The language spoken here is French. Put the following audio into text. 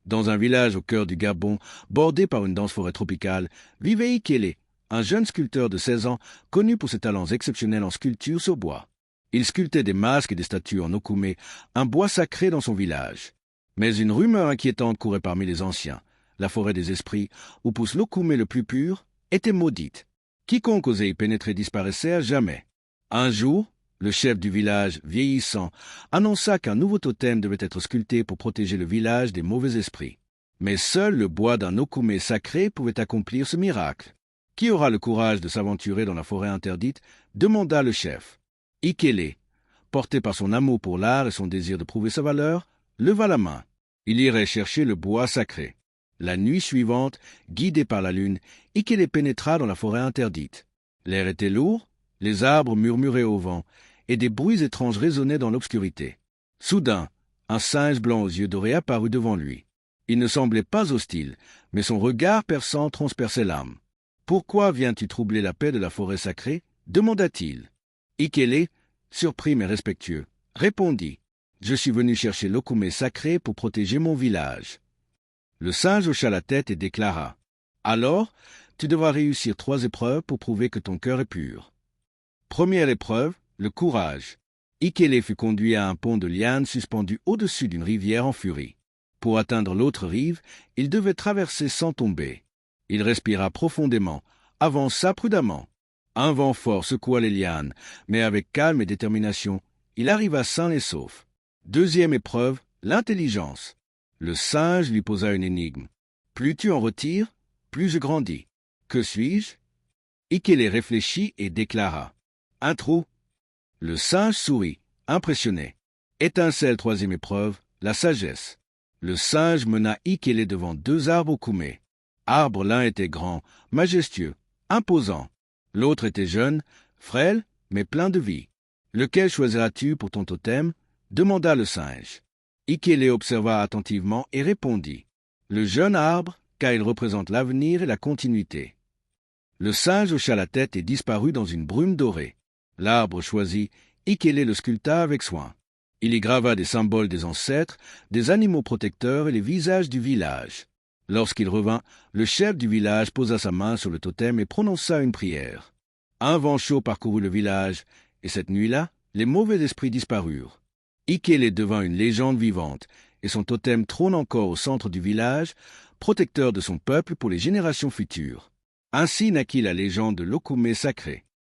Dans un village au cœur du Gabon, bordé par une dense forêt tropicale, vivait Ikele, un jeune sculpteur de 16 ans, connu pour ses talents exceptionnels en sculpture sur bois. Il sculptait des masques et des statues en okoumé, un bois sacré dans son village. Mais une rumeur inquiétante courait parmi les anciens. La forêt des esprits, où pousse l'okoumé le plus pur, était maudite. Quiconque osait y pénétrer disparaissait à jamais. Un jour, le chef du village, vieillissant, annonça qu'un nouveau totem devait être sculpté pour protéger le village des mauvais esprits. Mais seul le bois d'un okoumé sacré pouvait accomplir ce miracle. Qui aura le courage de s'aventurer dans la forêt interdite? Demanda le chef. Ikele, porté par son amour pour l'art et son désir de prouver sa valeur, leva la main. Il irait chercher le bois sacré. La nuit suivante, guidé par la lune, Ikele pénétra dans la forêt interdite. L'air était lourd, les arbres murmuraient au vent, et des bruits étranges résonnaient dans l'obscurité. Soudain, un singe blanc aux yeux dorés apparut devant lui. Il ne semblait pas hostile, mais son regard perçant transperçait l'âme. « Pourquoi viens-tu troubler la paix de la forêt sacrée » demanda-t-il. Ikele, surpris mais respectueux, répondit « Je suis venu chercher l'okoumé sacré pour protéger mon village. » Le singe hocha la tête et déclara « Alors, tu devras réussir 3 épreuves pour prouver que ton cœur est pur. » Première épreuve, le courage. Ikele fut conduit à un pont de lianes suspendu au-dessus d'une rivière en furie. Pour atteindre l'autre rive, il devait traverser sans tomber. Il respira profondément, avança prudemment. Un vent fort secoua les lianes, mais avec calme et détermination, il arriva sain et sauf. Deuxième épreuve, l'intelligence. Le singe lui posa une énigme. « Plus tu en retires, plus je grandis. Que suis-je » Ikele réfléchit et déclara. « Un trou. » Le singe sourit, impressionné. Étincelle troisième épreuve, la sagesse. Le singe mena Ikele devant 2 arbres okoumé. Arbre l'un était grand, majestueux, imposant. L'autre était jeune, frêle, mais plein de vie. « Lequel choisiras-tu pour ton totem » demanda le singe. Ikele observa attentivement et répondit. « Le jeune arbre, car il représente l'avenir et la continuité. » Le singe hocha la tête et disparut dans une brume dorée. L'arbre choisi, Ikele le sculpta avec soin. Il y grava des symboles des ancêtres, des animaux protecteurs et les visages du village. Lorsqu'il revint, le chef du village posa sa main sur le totem et prononça une prière. Un vent chaud parcourut le village, et cette nuit-là, les mauvais esprits disparurent. Ikele devint une légende vivante, et son totem trône encore au centre du village, protecteur de son peuple pour les générations futures. Ainsi naquit la légende de l'okoumé sacré.